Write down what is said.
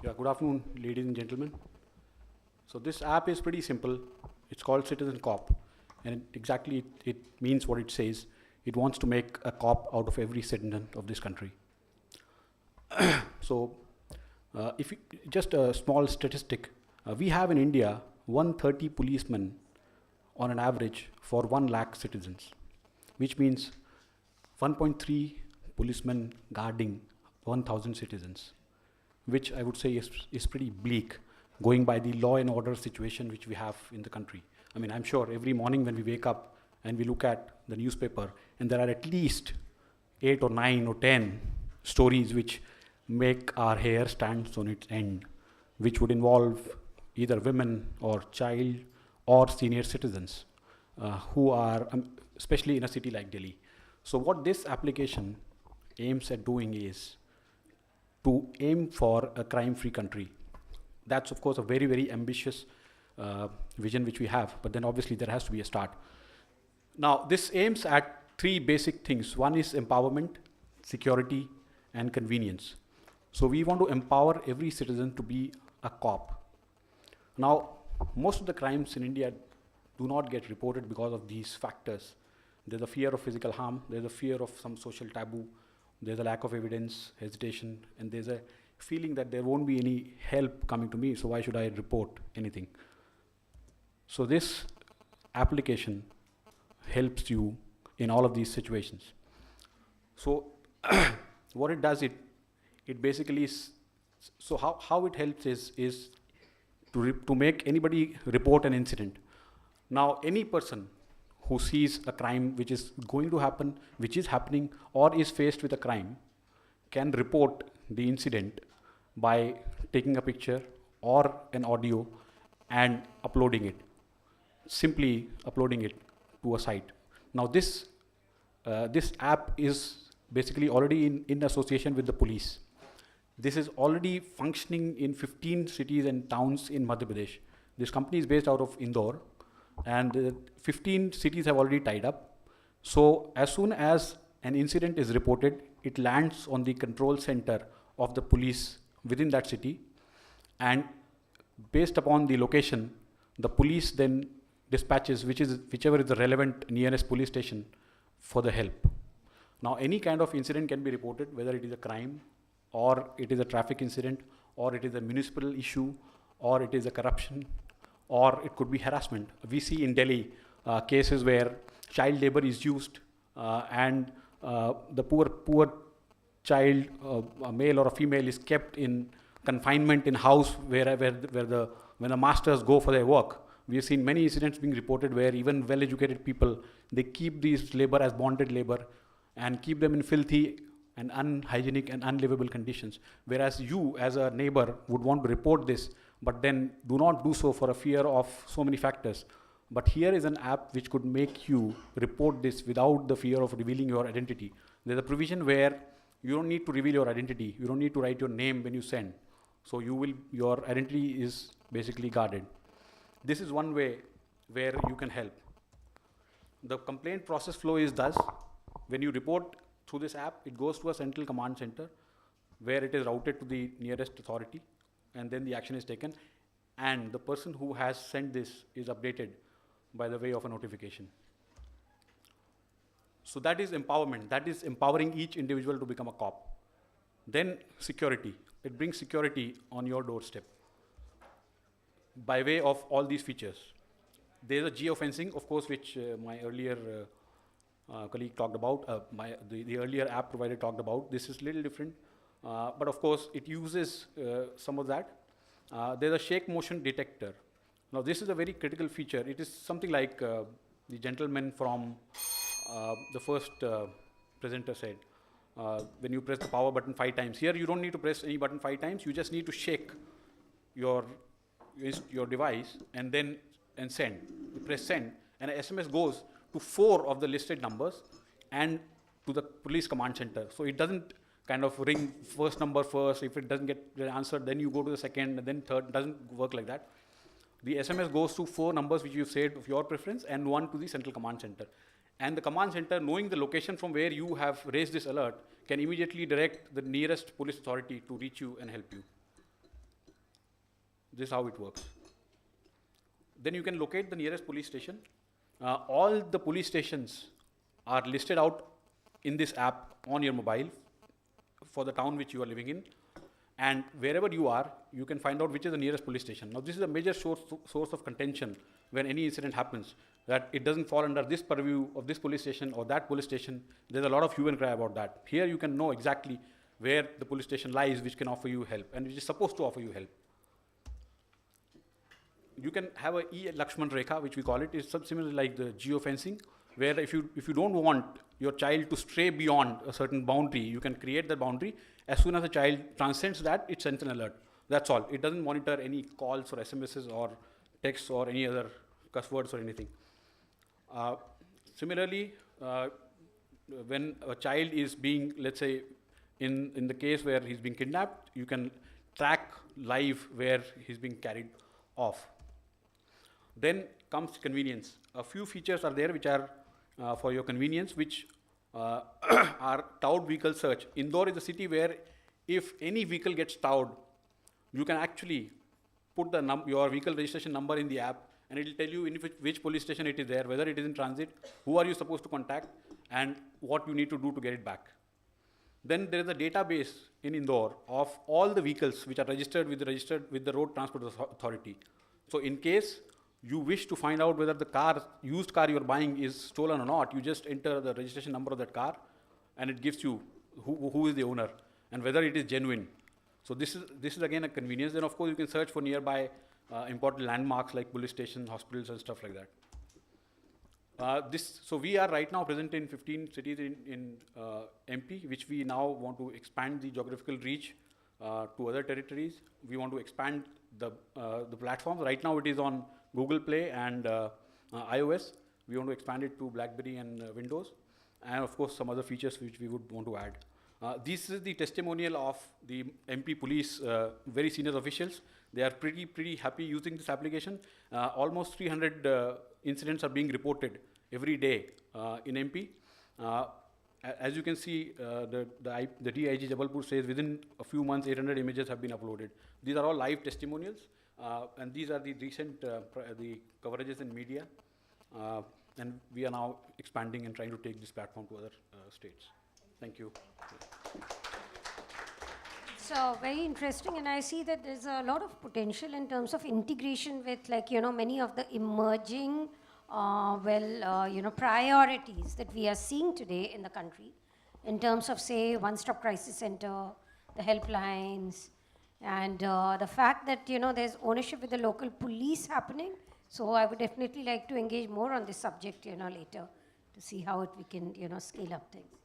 Yeah, good afternoon, ladies and gentlemen. So this app is pretty simple. It's called Citizen Cop, and it means what it says. It wants to make a cop out of every citizen of this country. So, if you, just a small statistic, we have in India 130 policemen on an average for 1 lakh citizens, which means 1.3 policemen guarding 1,000 citizens, which I would say is pretty bleak, going by the law and order situation which we have in the country. I mean, I'm sure every morning when we wake up and we look at the newspaper, and there are at least 8 or 9 or 10 stories which make our hair stand on its end, which would involve either women or child or senior citizens who are, especially in a city like Delhi. So what this application aims at doing is to aim for a crime-free country. That's, of course, a very, very ambitious vision which we have, but then obviously there has to be a start. Now, this aims at 3 basic things. One is empowerment, security, and convenience. So we want to empower every citizen to be a cop. Now, most of the crimes in India do not get reported because of these factors. There's a fear of physical harm, there's a fear of some social taboo, there's a lack of evidence, hesitation, and there's a feeling that there won't be any help coming to me, so why should I report anything? So this application helps you in all of these situations. So what it does, it basically is, so how it helps is to make anybody report an incident. Now, any person who sees a crime which is going to happen, which is happening, or is faced with a crime, can report the incident by taking a picture or an audio and uploading it, simply uploading it to a site. Now this app is basically already in association with the police. This is already functioning in 15 cities and towns in Madhya Pradesh. This company is based out of Indore, and 15 cities have already tied up. So as soon as an incident is reported, it lands on the control center of the police within that city, and based upon the location, the police then dispatches whichever is the relevant nearest police station for the help. Now, any kind of incident can be reported, whether it is a crime, or it is a traffic incident, or it is a municipal issue, or it is a corruption, or it could be harassment. We see in Delhi cases where child labor is used, and the poor child, a male or a female, is kept in confinement in house where when the masters go for their work. We have seen many incidents being reported where even well-educated people, they keep these labor as bonded labor and keep them in filthy and unhygienic and unlivable conditions. Whereas you, as a neighbor, would want to report this, but then do not do so for a fear of so many factors. But here is an app which could make you report this without the fear of revealing your identity. There's a provision where you don't need to reveal your identity. You don't need to write your name when you send. So your identity is basically guarded. This is one way where you can help. The complaint process flow is thus: when you report through this app, it goes to a central command center where it is routed to the nearest authority, and then the action is taken, and the person who has sent this is updated by the way of a notification. So that is empowerment. That is empowering each individual to become a cop. Then security. It brings security on your doorstep by way of all these features. There's a geofencing, of course, which my earlier colleague talked about, the earlier app provider talked about. This is a little different, but of course it uses some of that. There's a shake motion detector. Now this is a very critical feature. It is something like the gentleman from the first presenter said, when you press the power button 5 times. Here you don't need to press any button 5 times, you just need to shake your device and send. You press send, and an SMS goes to 4 of the listed numbers and to the police command center. So it doesn't kind of ring first number first. If it doesn't get answered, then you go to the second, and then third. It doesn't work like that. The SMS goes to 4 numbers which you said of your preference, and 1 to the central command center. And the command center, knowing the location from where you have raised this alert, can immediately direct the nearest police authority to reach you and help you. This is how it works. Then you can locate the nearest police station. All the police stations are listed out in this app on your mobile for the town which you are living in. And wherever you are, you can find out which is the nearest police station. Now, this is a major source of contention when any incident happens, that it doesn't fall under this purview of this police station or that police station. There's a lot of hue and cry about that. Here you can know exactly where the police station lies, which can offer you help, and which is supposed to offer you help. You can have a E-Lakshman Rekha, which we call it. It's similar like the geofencing, where if you don't want your child to stray beyond a certain boundary, you can create that boundary. As soon as the child transcends that, it sends an alert. That's all. It doesn't monitor any calls or SMSs or texts or any other cuss words or anything. Similarly, when a child is being, let's say, in the case where he's being kidnapped, you can track live where he's being carried off. Then comes convenience. A few features are there which are for your convenience, which are towed vehicle search. Indore is a city where if any vehicle gets towed, you can actually put your vehicle registration number in the app, and it will tell you in which police station it is there, whether it is in transit, who are you supposed to contact, and what you need to do to get it back. Then there is a database in Indore of all the vehicles which are registered with the Road Transport Authority. So in case you wish to find out whether the used car you are buying is stolen or not, you just enter the registration number of that car, and it gives you who is the owner and whether it is genuine. So this is again a convenience. Then of course you can search for nearby important landmarks like police stations, hospitals, and stuff like that. So we are right now present in 15 cities in MP, which we now want to expand the geographical reach to other territories. We want to expand the platforms. Right now it is on Google Play and iOS. We want to expand it to BlackBerry and Windows, and of course some other features which we would want to add. This is the testimonial of the MP police, very senior officials. They are pretty happy using this application. Almost 300 incidents are being reported every day in MP. As you can see, the DIG Jabalpur says within a few months 800 images have been uploaded. These are all live testimonials, and these are the recent the coverages in media. And we are now expanding and trying to take this platform to other states. Thank you. So very interesting, and I see that there's a lot of potential in terms of integration with, like, many of the emerging priorities that we are seeing today in the country in terms of, say, one-stop crisis center, the helplines, and the fact that, there's ownership with the local police happening. So I would definitely like to engage more on this subject, later to see how we can, scale up things.